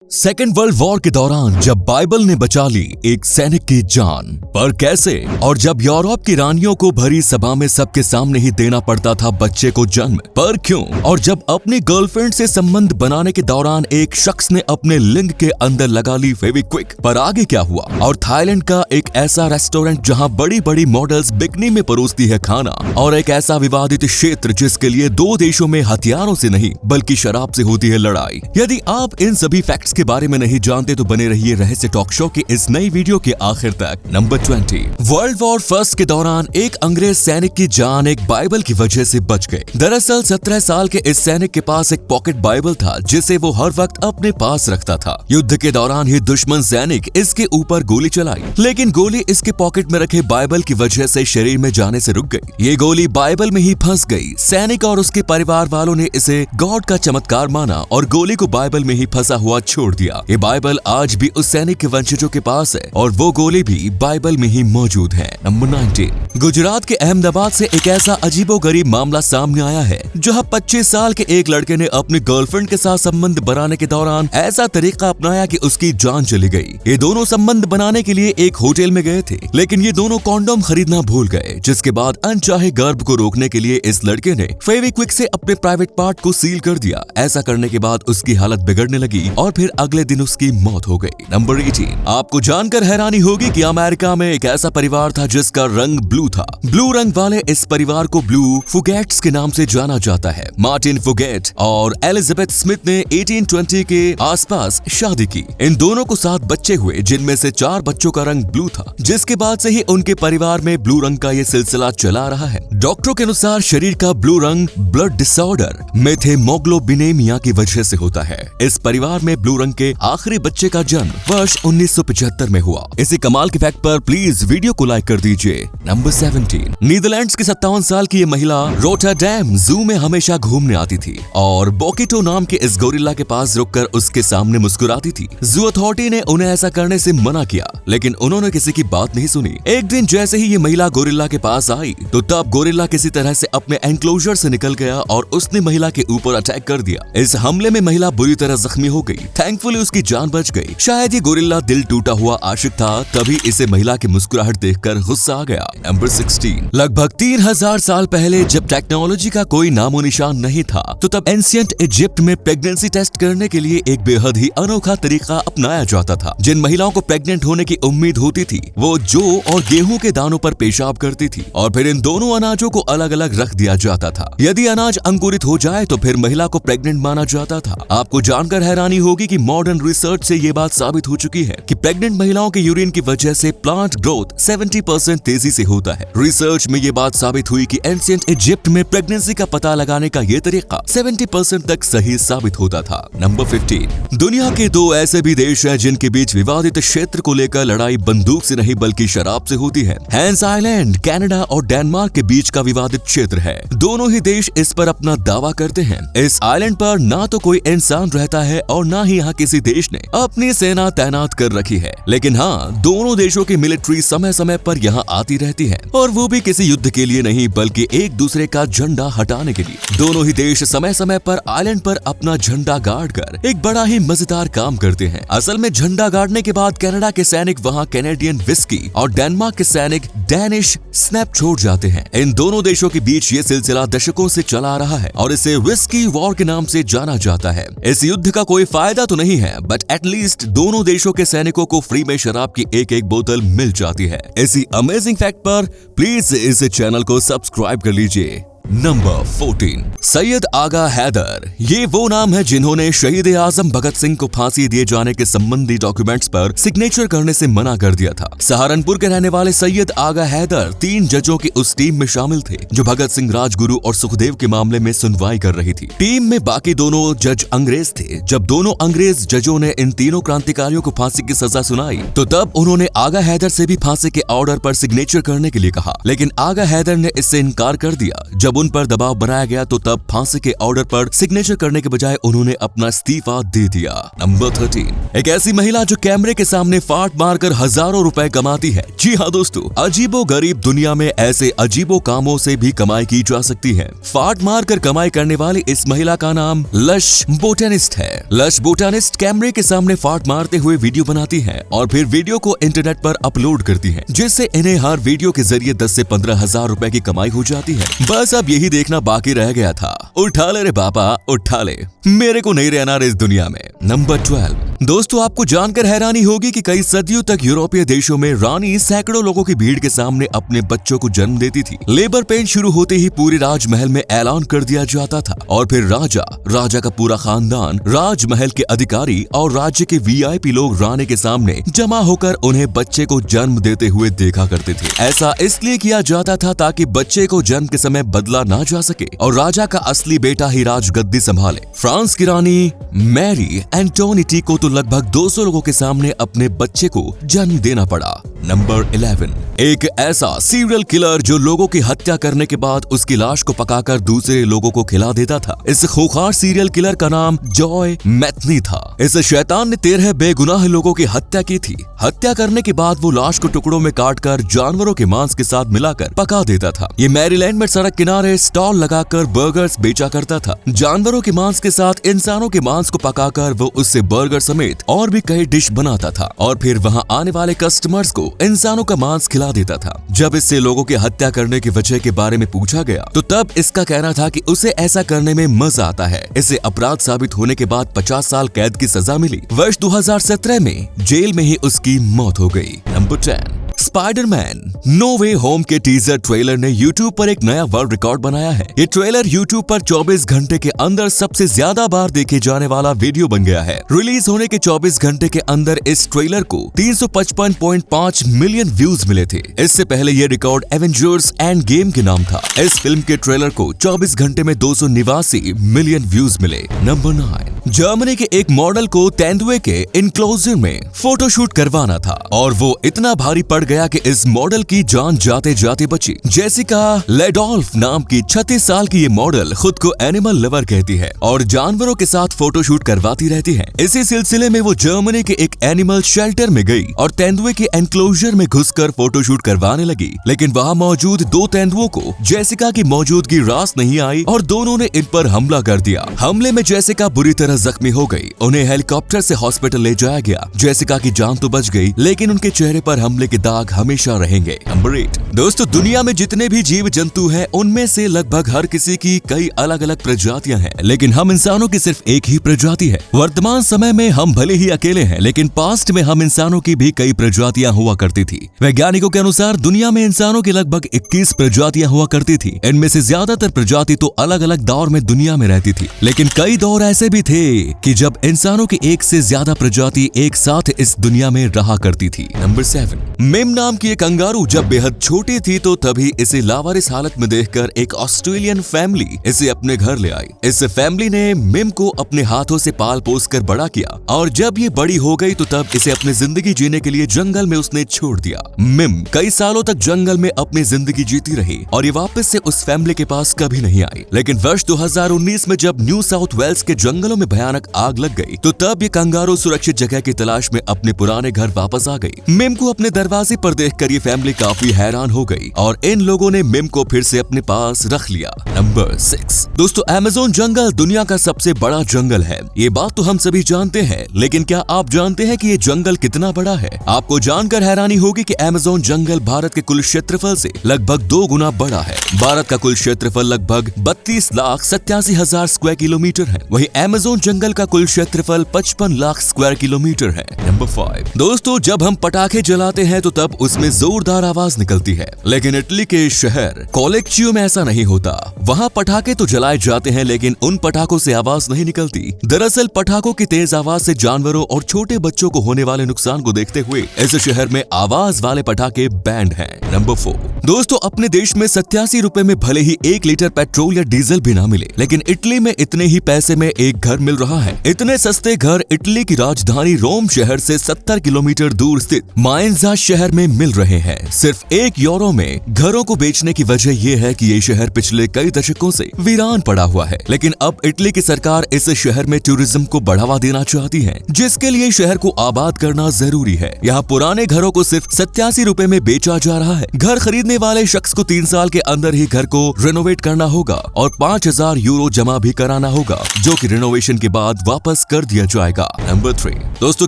Second world war के दौरान जब बाइबल ने बचा ली एक सैनिक की जान, पर कैसे? और जब यूरोप की रानियों को भरी सभा में सबके सामने ही देना पड़ता था बच्चे को जन्म, पर क्यों? और जब अपनी गर्लफ्रेंड से संबंध बनाने के दौरान एक शख्स ने अपने लिंग के अंदर लगा ली फेविक्विक, पर आगे क्या हुआ? और थाईलैंड का एक ऐसा रेस्टोरेंट जहां बड़ी बड़ी मॉडल्स बिकनी में परोसती है खाना, और एक ऐसा विवादित क्षेत्र जिसके लिए दो देशों में हथियारों से नहीं बल्कि शराब से होती है लड़ाई। यदि आप इन सभी फैक्ट्स के बारे में नहीं जानते तो बने रहिए रहस्य टॉक शो की इस नई वीडियो के आखिर तक। नंबर 20। वर्ल्ड वॉर फर्स्ट के दौरान एक अंग्रेज सैनिक की जान एक बाइबल की वजह से बच गई। दरअसल 17 साल के इस सैनिक के पास एक पॉकेट बाइबल था जिसे वो हर वक्त अपने पास रखता था। युद्ध के दौरान ही दुश्मन सैनिक इसके ऊपर गोली चलाई, लेकिन गोली इसके पॉकेट में रखे बाइबल की वजह से शरीर में जाने से रुक गई। ये गोली बाइबल में ही फंस गई। सैनिक और उसके परिवार वालों ने इसे गॉड का चमत्कार माना और गोली को बाइबल में ही फंसा हुआ छोड़ दिया। ये बाइबल आज भी उस सैनिक के वंशजों के पास है और वो गोली भी बाइबल में ही मौजूद है। नंबर 19। गुजरात के अहमदाबाद से एक ऐसा अजीबोगरीब मामला सामने आया है जहां 25 साल के एक लड़के ने अपनी गर्लफ्रेंड के साथ संबंध बनाने के दौरान ऐसा तरीका अपनाया कि उसकी जान चली गई। ये दोनों संबंध बनाने के लिए एक होटल में गए थे, लेकिन ये दोनों कॉन्डोम खरीदना भूल गए, जिसके बाद अनचाहे गर्भ को रोकने के लिए इस लड़के ने फेविक्विक से अपने प्राइवेट पार्ट को सील कर दिया। ऐसा करने के बाद उसकी हालत बिगड़ने लगी और फिर अगले दिन उसकी मौत हो गई। नंबर 18। आपको जानकर हैरानी होगी कि अमेरिका में एक ऐसा परिवार था जिसका रंग ब्लू था। ब्लू रंग वाले इस परिवार को ब्लू फुगेट्स के नाम से जाना जाता है। मार्टिन फुगेट और एलिजाबेथ स्मिथ ने 1820 के आसपास शादी की। इन दोनों को 7 बच्चे हुए, जिनमें से 4 बच्चों का रंग ब्लू था, जिसके बाद से ही उनके परिवार में ब्लू रंग का ये सिलसिला चला रहा है। डॉक्टरों के अनुसार शरीर का ब्लू रंग ब्लड डिसऑर्डर मेथेमोग्लोबिनेमिया की वजह से होता है। इस परिवार में ब्लू रंग के आखिरी बच्चे का जन्म वर्ष 1975 में हुआ। इसी कमाल के फैक्ट पर प्लीज वीडियो को लाइक कर दीजिए। नंबर 17। नीदरलैंड्स की 57 साल की ये महिला रोटरडैम जू में हमेशा घूमने आती थी और बोकेटो नाम के इस गोरिल्ला के पास रुककर उसके सामने मुस्कुराती थी। जू अथॉरिटी ने उन्हें ऐसा करने से मना किया, लेकिन उन्होंने किसी की बात नहीं सुनी। एक दिन जैसे ही ये महिला गोरिल्ला के पास आई तो तब गोरिल्ला किसी तरह से अपने एनक्लोजर से निकल गया और उसने महिला के ऊपर अटैक कर दिया। इस हमले में महिला बुरी तरह जख्मी हो गई। थैंकफुली उसकी जान बच गई। शायद ये गोरिल्ला दिल टूटा हुआ आशिक था, तभी इसे महिला की मुस्कुराहट देखकर गुस्सा आ गया। नंबर 16। लगभग 3000 साल पहले जब टेक्नोलॉजी का कोई नामो निशान नहीं था, तो तब एंशिएंट इजिप्ट में प्रेगनेंसी टेस्ट करने के लिए एक बेहद ही अनोखा तरीका अपनाया जाता था। जिन महिलाओं को प्रेग्नेंट होने की उम्मीद होती थी वो जौ और गेहूं के दानों पर पेशाब करती थी और फिर इन दोनों अनाजों को अलग अलग रख दिया जाता था। यदि अनाज अंकुरित हो जाए तो फिर महिला को प्रेग्नेंट माना जाता था। आपको जानकर हैरानी होगी कि मॉडर्न रिसर्च से ये बात साबित हो चुकी है कि प्रेग्नेंट महिलाओं के यूरिन की वजह से प्लांट ग्रोथ 70% तेजी से होता है। रिसर्च में ये बात साबित हुई कि एंशिएंट इजिप्ट में प्रेगनेंसी का पता लगाने का ये तरीका 70% तक सही साबित होता था। नंबर 15। दुनिया के 2 ऐसे भी देश हैं जिनके बीच विवादित क्षेत्र को लेकर लड़ाई बंदूक से नहीं बल्कि शराब से होती है। हैंस आइलैंड कनाडा और डेनमार्क के बीच का विवादित क्षेत्र है। दोनों ही देश इस पर अपना दावा करते हैं। इस आइलैंड पर ना तो कोई इंसान रहता है और ना ही यहाँ किसी देश ने अपनी सेना तैनात कर रखी है, लेकिन हाँ, दोनों देशों की मिलिट्री समय समय पर यहाँ आती रहती है, और वो भी किसी युद्ध के लिए नहीं बल्कि एक दूसरे का झंडा हटाने के लिए। दोनों ही देश समय समय पर आइलैंड पर अपना झंडा गाड़ कर एक बड़ा ही मजेदार काम करते हैं। असल में झंडा गाड़ने के बाद कनाडा के सैनिक वहाँ कैनेडियन विस्की और डेनमार्क के सैनिक डैनिश स्नैप छोड़ जाते हैं। इन दोनों देशों के बीच ये सिलसिला दशकों से चला आ रहा है और इसे विस्की वॉर के नाम से जाना जाता है। इस युद्ध का कोई फायदा तो नहीं है, बट एटलीस्ट दोनों देशों के सैनिकों को फ्री में शराब की एक बोतल मिल जाती है। इसी अमेजिंग फैक्ट पर प्लीज इस चैनल को सब्सक्राइब कर लीजिए। नंबर 14। सैयद आगा हैदर। ये वो नाम है जिन्होंने शहीद आजम भगत सिंह को फांसी दिए जाने के संबंधी डॉक्यूमेंट्स पर सिग्नेचर करने से मना कर दिया था। सहारनपुर के रहने वाले सैयद आगा हैदर 3 जजों की उस टीम में शामिल थे जो भगत सिंह, राजगुरु और सुखदेव के मामले में सुनवाई कर रही थी। टीम में बाकी दोनों जज अंग्रेज थे। जब दोनों अंग्रेज जजों ने इन तीनों क्रांतिकारियों को फांसी की सजा सुनाई तो तब उन्होंने आगा हैदर से भी फांसी के ऑर्डर पर सिग्नेचर करने के लिए कहा, लेकिन आगा हैदर ने इससे इनकार कर दिया। जब उन पर दबाव बनाया गया तो तब फांसी के ऑर्डर पर सिग्नेचर करने के बजाय उन्होंने अपना इस्तीफा दे दिया। नंबर 13, एक ऐसी महिला जो कैमरे के सामने फाट मारकर हजारों रुपए कमाती है। जी हाँ दोस्तों, अजीबो गरीब दुनिया में ऐसे अजीबो कामों से भी कमाई की जा सकती है। फाट मारकर कमाई करने वाली इस महिला का नाम लश बोटेनिस्ट है। लश बोटेनिस्ट कैमरे के सामने फाट मारते हुए वीडियो बनाती है और फिर वीडियो को इंटरनेट पर अपलोड करती है, जिससे इन्हें हर वीडियो के जरिए 10 से 15 हजार रुपए की कमाई हो जाती है। बस अब यही देखना बाकी रह गया था। उठा ले रे बाबा उठा ले, मेरे को नहीं रहना इस दुनिया में। नंबर 12, दोस्तों आपको जानकर हैरानी होगी कि कई सदियों तक यूरोपीय देशों में रानी सैकड़ों लोगों की भीड़ के सामने अपने बच्चों को जन्म देती थी। लेबर पेन शुरू होते ही पूरे राजमहल में ऐलान कर दिया जाता था और फिर राजा का पूरा खानदान, राजमहल के अधिकारी और राज्य के वीआईपी लोग रानी के सामने जमा होकर उन्हें बच्चे को जन्म देते हुए देखा करते थे। ऐसा इसलिए किया जाता था ताकि बच्चे को जन्म के समय बदला ना जा सके और राजा का असली बेटा ही राजगद्दी संभाले। फ्रांस की रानी मैरी एंटोनिटी को तो लगभग 200 लोगों के सामने अपने बच्चे को जन्म देना पड़ा। नंबर 11, एक ऐसा सीरियल किलर जो लोगों की हत्या करने के बाद उसकी लाश को पकाकर दूसरे लोगों को खिला देता था। इस खूंखार सीरियल किलर का नाम जॉय मैथनी था। इस शैतान ने 13 बेगुनाह लोगों की हत्या की थी। हत्या करने के बाद वो लाश को टुकड़ों में काटकर जानवरों के मांस के साथ मिलाकर पका देता था। ये मैरीलैंड में सड़क किनारे स्टॉल लगाकर बर्गर्स बेचा करता था। जानवरों के मांस के साथ इंसानों के मांस को पकाकर वो उससे बर्गर समेत और भी कई डिश बनाता था और फिर वहाँ आने वाले कस्टमर्स को इंसानों का मांस खिला देता था। जब इससे लोगों की हत्या करने की वजह के बारे में पूछा गया तो तब इसका कहना था कि उसे ऐसा करने में मजा आता है। इसे अपराध साबित होने के बाद 50 साल कैद की सजा मिली। वर्ष 2017 में जेल में ही उसकी मौत हो गई। नंबर 10, स्पाइडरमैन नो वे होम के टीजर ट्रेलर ने YouTube पर एक नया वर्ल्ड रिकॉर्ड बनाया है। ये ट्रेलर YouTube पर 24 घंटे के अंदर सबसे ज्यादा बार देखे जाने वाला वीडियो बन गया है। रिलीज होने के 24 घंटे के अंदर इस ट्रेलर को 355.5 मिलियन व्यूज मिले थे। इससे पहले ये रिकॉर्ड एवेंजर्स एंड गेम के नाम था। इस फिल्म के ट्रेलर को 24 घंटे में 289 मिलियन व्यूज मिले। नंबर 9, जर्मनी के एक मॉडल को तेंदुए के इनक्लोजर में फोटोशूट करवाना था और वो इतना भारी पड़ गया कि इस मॉडल की जान जाते जाते बची। जेसिका लेडोल्फ नाम की 36 साल की ये मॉडल खुद को एनिमल लवर कहती है और जानवरों के साथ फोटोशूट करवाती रहती है। इसी सिलसिले में वो जर्मनी के एक एनिमल शेल्टर में गई और तेंदुए के एनक्लोजर में घुसकर फोटोशूट करवाने लगी, लेकिन वहाँ मौजूद 2 तेंदुओं को जेसिका की मौजूदगी रास नहीं आई और दोनों ने इन पर हमला कर दिया। हमले में जेसिका बुरी तरह जख्मी हो गई। उन्हें हेलीकॉप्टर से हॉस्पिटल ले जाया गया। जेसिका की जान तो बच गई, लेकिन उनके चेहरे पर हमले के दाग हमेशा रहेंगे। नंबर 8, दोस्तों दुनिया में जितने भी जीव जंतु हैं उनमें से लगभग हर किसी की कई अलग अलग प्रजातियां हैं, लेकिन हम इंसानों की सिर्फ एक ही प्रजाति है। वर्तमान समय में हम भले ही अकेले हैं, लेकिन पास्ट में हम इंसानों की भी कई प्रजातियां हुआ करती थी। वैज्ञानिकों के अनुसार दुनिया में इंसानों की लगभग 21 प्रजातियां हुआ करती थी। इनमें से ज्यादातर प्रजाति तो अलग अलग दौर में दुनिया में रहती थी, लेकिन कई दौर ऐसे भी थे कि जब इंसानों की एक से ज्यादा प्रजाति एक साथ इस दुनिया में रहा करती थी। नंबर 7, मिम नाम की एक कंगारू जब बेहद छोटी थी तो तभी इसे लावारिस हालत में देखकर एक ऑस्ट्रेलियन फैमिली इसे अपने घर ले आई। इस फैमिली ने मिम को अपने हाथों से पाल पोस कर बड़ा किया और जब ये बड़ी हो गई तो तब इसे अपनी जिंदगी जीने के लिए जंगल में उसने छोड़ दिया। मिम कई सालों तक जंगल में अपनी जिंदगी जीती रही और ये वापस से उस फैमिली के पास कभी नहीं आई, लेकिन वर्ष 2019 में जब न्यू साउथ वेल्स के जंगलों में भयानक आग लग गई तो तब ये कंगारू सुरक्षित जगह की तलाश में अपने पुराने घर वापस आ गई। मिम को अपने दरवाजे पर देखकर ये फैमिली काफी हैरान हो गई और इन लोगों ने मिम को फिर से अपने पास रख लिया। नंबर 6, दोस्तों अमेज़न जंगल दुनिया का सबसे बड़ा जंगल है। ये बात तो हम सभी जानते हैं, लेकिन क्या आप जानते हैं कि ये जंगल कितना बड़ा है? आपको जानकर हैरानी होगी कि अमेज़न जंगल भारत के कुल क्षेत्रफल से लगभग 2 गुना बड़ा है। भारत का कुल क्षेत्रफल लगभग 32,87,000 स्क्वायर किलोमीटर है, वहीं अमेज़न जंगल का कुल क्षेत्रफल 55 लाख स्क्वायर किलोमीटर है। नंबर 5, दोस्तों जब हम पटाखे जलाते हैं तो तब उसमें जोरदार आवाज निकलती है, लेकिन इटली के शहर कोलेक्चियो में ऐसा नहीं होता। वहाँ पटाखे तो जलाए जाते हैं लेकिन उन पटाखों से आवाज नहीं निकलती। दरअसल पटाखों की तेज आवाज से जानवरों और छोटे बच्चों को होने वाले नुकसान को देखते हुए इस शहर में आवाज वाले पटाखे बैंड हैं। नंबर 4, दोस्तों अपने देश में 87 रुपए में भले ही 1 लीटर पेट्रोल या डीजल भी ना मिले, लेकिन इटली में इतने ही पैसे में एक घर मिल रहा है। इतने सस्ते घर इटली की राजधानी रोम शहर से 70 किलोमीटर दूर स्थित माइंजा शहर में मिल रहे हैं। सिर्फ 1 यूरो में घरों को बेचने की वजह यह है कि ये शहर पिछले कई दशकों से वीरान पड़ा हुआ है, लेकिन अब इटली की सरकार इस शहर में टूरिज्म को बढ़ावा देना चाहती है, जिसके लिए शहर को आबाद करना जरूरी है। यहाँ पुराने घरों को सिर्फ 87 रुपए में बेचा जा रहा है। घर खरीदने वाले शख्स को 3 साल के अंदर ही घर को रेनोवेट करना होगा और 5000 यूरो जमा भी कराना होगा, जो कि रेनोवेशन के बाद वापस कर दिया जाएगा। नंबर 3 दोस्तों,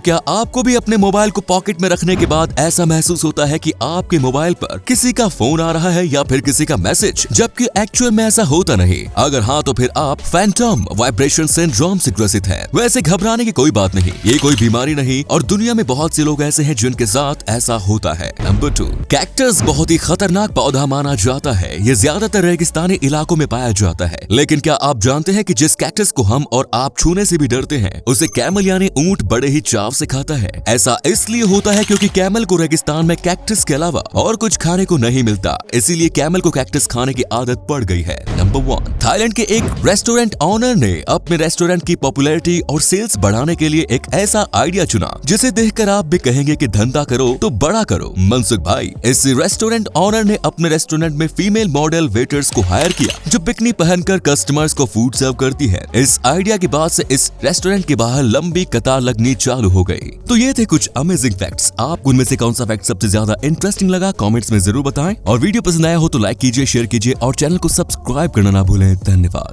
क्या आपको भी अपने मोबाइल को पॉकेट में रखने के बाद ऐसा महसूस होता है कि आपके मोबाइल पर किसी का फोन आ रहा है या फिर किसी का मैसेज, जबकि एक्चुअल में ऐसा होता नहीं? अगर हाँ, तो फिर आप फैंटम वाइब्रेशन सिंड्रोम से ग्रसित हैं। वैसे घबराने की कोई बात नहीं, ये कोई बीमारी नहीं और दुनिया में बहुत से लोग ऐसे हैं जिनके साथ ऐसा होता है। नंबर 2 कैक्टस बहुत ही खतरनाक पौधा माना जाता है। ये ज्यादातर रेगिस्तानी इलाकों में पाया जाता है, लेकिन क्या आप जानते हैं कि जिस कैक्टस को हम और आप छूने से भी डरते हैं, उसे कैमल यानी ऊंट बड़े ही चाव से खाता है। ऐसा इसलिए होता है क्योंकि कैमल को रेगिस्तान में कैक्टस के अलावा और कुछ खाने को नहीं मिलता, इसीलिए कैमल को कैक्टस खाने की आदत पड़ गई है। नंबर 1 थाईलैंड के एक रेस्टोरेंट ऑनर ने अपने रेस्टोरेंट की पॉपुलैरिटी और सेल्स बढ़ाने के लिए एक ऐसा आइडिया चुना जिसे देखकर आप भी कहेंगे कि धंधा करो तो बड़ा करो। मनसुख भाई, इस रेस्टोरेंट ऑनर ने अपने रेस्टोरेंट में फीमेल मॉडल वेटर्स को हायर किया, जो बिकनी पहनकर कस्टमर्स को फूड सर्व करती है। इस आइडिया के बाद से इस रेस्टोरेंट के बाहर लंबी कतार लगनी चालू हो गई। तो ये थे कुछ अमेजिंग फैक्ट्स। आपको उनमें से कौन सा फैक्ट सबसे ज्यादा इंटरेस्टिंग लगा, कमेंट्स में जरूर बताएं। और वीडियो पसंद आया हो तो लाइक कीजिए, शेयर कीजिए और चैनल को सब्सक्राइब करना ना भूलें। धन्यवाद।